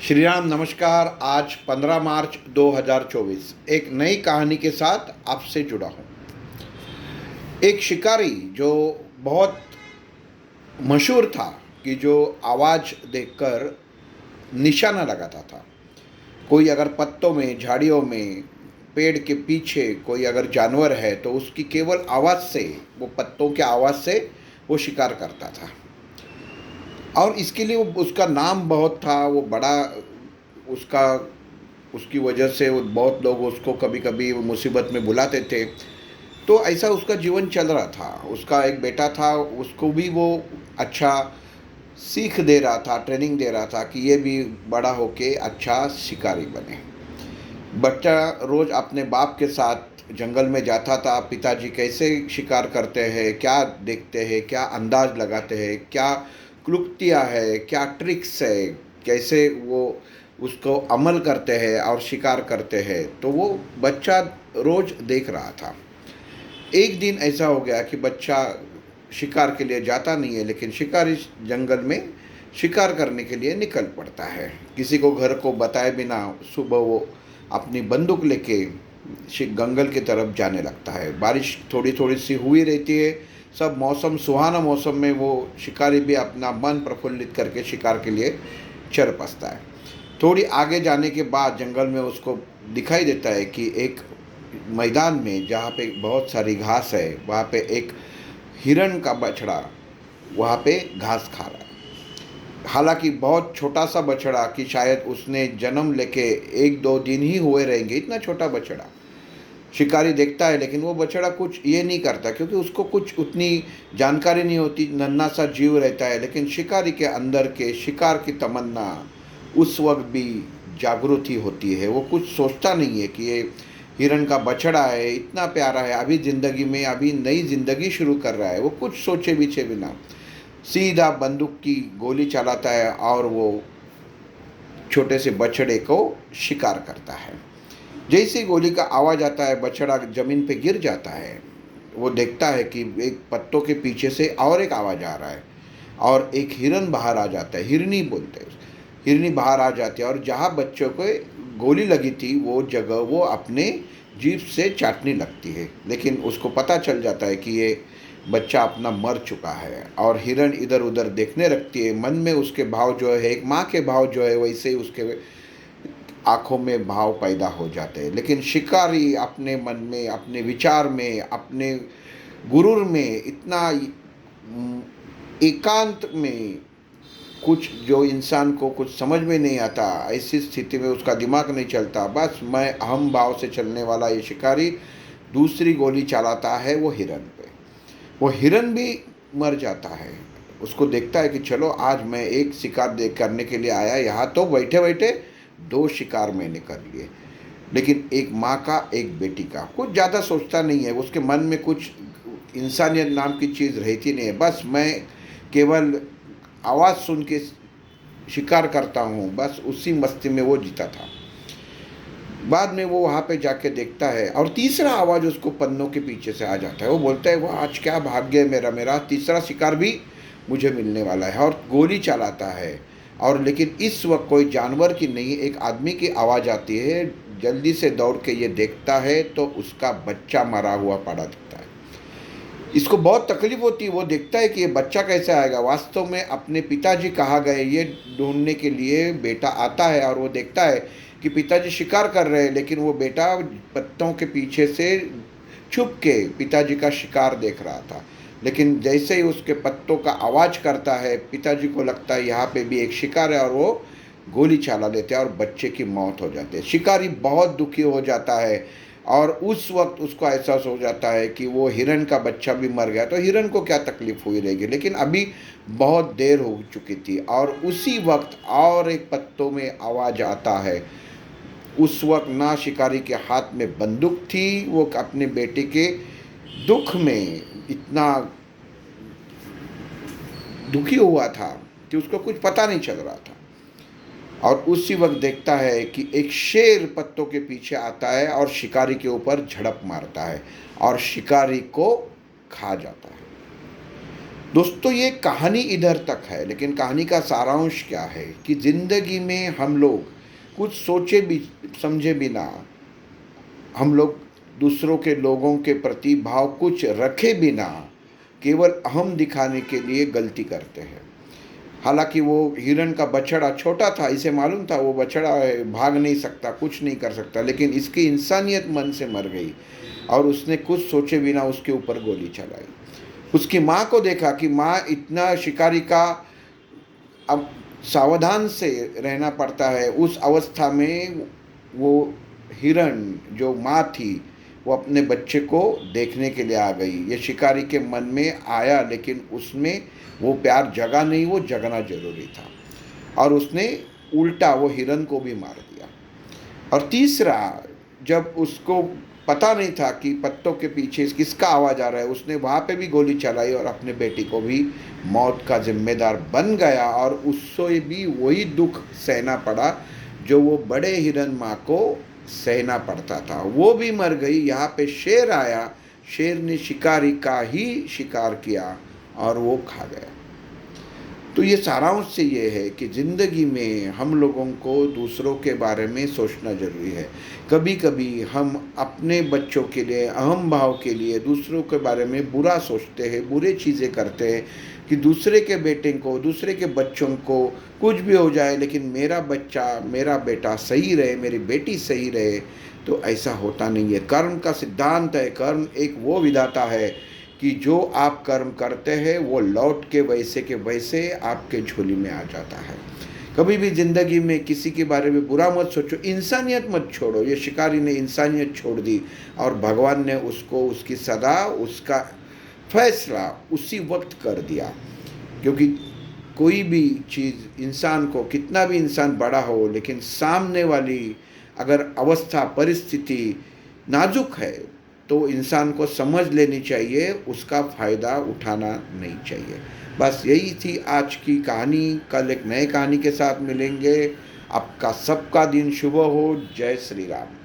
श्री राम नमस्कार। आज 15 मार्च 2024 एक नई कहानी के साथ आपसे जुड़ा हूँ। एक शिकारी जो बहुत मशहूर था कि जो आवाज़ देखकर निशाना लगाता था। कोई अगर पत्तों में, झाड़ियों में, पेड़ के पीछे कोई अगर जानवर है तो उसकी केवल आवाज़ से, वो पत्तों के आवाज़ से वो शिकार करता था। और इसके लिए वो उसका नाम बहुत था, वो बड़ा उसका उसकी वजह से वो बहुत लोग उसको कभी कभी मुसीबत में बुलाते थे। तो ऐसा उसका जीवन चल रहा था। उसका एक बेटा था, उसको भी वो अच्छा सीख दे रहा था, ट्रेनिंग दे रहा था कि ये भी बड़ा होके अच्छा शिकारी बने। बच्चा रोज़ अपने बाप के साथ जंगल में जाता था। पिताजी कैसे शिकार करते हैं, क्या देखते हैं, क्या अंदाज लगाते हैं, क्या क्लुप्तियाँ है, क्या ट्रिक्स है, कैसे वो उसको अमल करते हैं और शिकार करते हैं, तो वो बच्चा रोज़ देख रहा था। एक दिन ऐसा हो गया कि बच्चा शिकार के लिए जाता नहीं है, लेकिन शिकारी जंगल में शिकार करने के लिए निकल पड़ता है। किसी को घर को बताए बिना सुबह वो अपनी बंदूक लेके जंगल की तरफ जाने लगता है। बारिश थोड़ी थोड़ी सी हुई रहती है। सब मौसम सुहाना मौसम में वो शिकारी भी अपना मन प्रफुल्लित करके शिकार के लिए चल पड़ता है। थोड़ी आगे जाने के बाद जंगल में उसको दिखाई देता है कि एक मैदान में, जहाँ पे बहुत सारी घास है, वहाँ पे एक हिरण का बछड़ा वहाँ पे घास खा रहा है। हालांकि बहुत छोटा सा बछड़ा कि शायद उसने जन्म लेके 1-2 दिन ही हुए रहेंगे, इतना छोटा बछड़ा। शिकारी देखता है, लेकिन वो बछड़ा कुछ ये नहीं करता क्योंकि उसको कुछ उतनी जानकारी नहीं होती, नन्हा सा जीव रहता है। लेकिन शिकारी के अंदर के शिकार की तमन्ना उस वक्त भी जागृति होती है। वो कुछ सोचता नहीं है कि ये हिरण का बछड़ा है, इतना प्यारा है, अभी ज़िंदगी में अभी नई ज़िंदगी शुरू कर रहा है। वो कुछ सोचे पीछे बिना सीधा बंदूक की गोली चलाता है और वो छोटे से बछड़े को शिकार करता है। जैसे ही गोली का आवाज़ आता है, बछड़ा ज़मीन पे गिर जाता है। वो देखता है कि एक पत्तों के पीछे से और एक आवाज़ आ रहा है और एक हिरन बाहर आ जाता है। हिरनी बोलते हैं, हिरनी बाहर आ जाती है और जहाँ बच्चों को गोली लगी थी वो जगह वो अपने जीभ से चाटने लगती है। लेकिन उसको पता चल जाता है कि ये बच्चा अपना मर चुका है और हिरन इधर उधर देखने लगती है। मन में उसके भाव जो है, एक माँ के भाव जो है, वैसे ही उसके आँखों में भाव पैदा हो जाते हैं। लेकिन शिकारी अपने मन में, अपने विचार में, अपने गुरूर में इतना एकांत में, कुछ जो इंसान को कुछ समझ में नहीं आता, ऐसी स्थिति में उसका दिमाग नहीं चलता। बस मैं अहम भाव से चलने वाला ये शिकारी दूसरी गोली चलाता है वो हिरन पे। वो हिरन भी मर जाता है। उसको देखता है कि चलो आज मैं एक शिकार देख करने के लिए आया, यहाँ तो बैठे बैठे 2 शिकार मैंने कर लिए। लेकिन एक माँ का, एक बेटी का, कुछ ज़्यादा सोचता नहीं है। उसके मन में कुछ इंसानियत नाम की चीज़ रहती नहीं है। बस मैं केवल आवाज़ सुन के शिकार करता हूँ, बस उसी मस्ती में वो जीता था। बाद में वो वहाँ पे जाके देखता है और तीसरा आवाज़ उसको पन्नों के पीछे से आ जाता है। वो बोलता है, वाह आज क्या भाग्य है मेरा, मेरा तीसरा शिकार भी मुझे मिलने वाला है। और गोली चलाता है और लेकिन इस वक्त कोई जानवर की नहीं, एक आदमी की आवाज़ आती है। जल्दी से दौड़ के ये देखता है तो उसका बच्चा मरा हुआ पड़ा दिखता है। इसको बहुत तकलीफ होती है। वो देखता है कि ये बच्चा कैसे आएगा। वास्तव में अपने पिताजी कहाँ गए ये ढूंढने के लिए बेटा आता है और वो देखता है कि पिताजी शिकार कर रहे हैं, लेकिन वो बेटा पत्तों के पीछे से छुप के पिताजी का शिकार देख रहा था। लेकिन जैसे ही उसके पत्तों का आवाज़ करता है, पिताजी को लगता है यहाँ पे भी एक शिकार है और वो गोली चला देते हैं और बच्चे की मौत हो जाती है। शिकारी बहुत दुखी हो जाता है और उस वक्त उसको एहसास हो जाता है कि वो हिरन का बच्चा भी मर गया तो हिरन को क्या तकलीफ़ हुई रहेगी, लेकिन अभी बहुत देर हो चुकी थी। और उसी वक्त और एक पत्तों में आवाज़ आता है। उस वक्त ना शिकारी के हाथ में बंदूक थी, वो अपने बेटे के दुख में इतना दुखी हुआ था कि उसको कुछ पता नहीं चल रहा था। और उसी वक्त देखता है कि एक शेर पत्तों के पीछे आता है और शिकारी के ऊपर झड़प मारता है और शिकारी को खा जाता है। दोस्तों, ये कहानी इधर तक है, लेकिन कहानी का सारांश क्या है कि ज़िंदगी में हम लोग कुछ सोचे भी समझे बिना, हम लोग दूसरों के लोगों के प्रति भाव कुछ रखे बिना केवल अहम दिखाने के लिए गलती करते हैं। हालांकि वो हिरण का बछड़ा छोटा था, इसे मालूम था वो बछड़ा है, भाग नहीं सकता, कुछ नहीं कर सकता, लेकिन इसकी इंसानियत मन से मर गई और उसने कुछ सोचे बिना उसके ऊपर गोली चलाई। उसकी माँ को देखा कि माँ इतना शिकारी का अब सावधान से रहना पड़ता है, उस अवस्था में वो हिरण जो माँ थी वो अपने बच्चे को देखने के लिए आ गई। ये शिकारी के मन में आया, लेकिन उसमें वो प्यार जगा नहीं, वो जगना जरूरी था, और उसने उल्टा वो हिरण को भी मार दिया। और तीसरा, जब उसको पता नहीं था कि पत्तों के पीछे किसका आवाज़ आ रहा है, उसने वहाँ पे भी गोली चलाई और अपने बेटी को भी मौत का जिम्मेदार बन गया, और उससे भी वही दुख सहना पड़ा जो वो बड़े हिरण माँ को सहना पड़ता था। वो भी मर गई। यहाँ पे शेर आया, शेर ने शिकारी का ही शिकार किया और वो खा गया। तो ये सारांश से ये है कि ज़िंदगी में हम लोगों को दूसरों के बारे में सोचना ज़रूरी है। कभी कभी हम अपने बच्चों के लिए, अहम भाव के लिए दूसरों के बारे में बुरा सोचते हैं, बुरे चीज़ें करते हैं कि दूसरे के बेटे को, दूसरे के बच्चों को कुछ भी हो जाए लेकिन मेरा बच्चा, मेरा बेटा सही रहे, मेरी बेटी सही रहे। तो ऐसा होता नहीं है। कर्म का सिद्धांत है, कर्म एक वो विधाता है कि जो आप कर्म करते हैं वो लौट के वैसे के वैसे आपके झोली में आ जाता है। कभी भी ज़िंदगी में किसी के बारे में बुरा मत सोचो, इंसानियत मत छोड़ो। ये शिकारी ने इंसानियत छोड़ दी और भगवान ने उसको उसकी सदा, उसका फैसला उसी वक्त कर दिया। क्योंकि कोई भी चीज़, इंसान को कितना भी इंसान बड़ा हो, लेकिन सामने वाली अगर अवस्था, परिस्थिति नाजुक है तो इंसान को समझ लेनी चाहिए, उसका फ़ायदा उठाना नहीं चाहिए। बस यही थी आज की कहानी। कल एक नए कहानी के साथ मिलेंगे। आपका सबका दिन शुभ हो। जय श्री राम।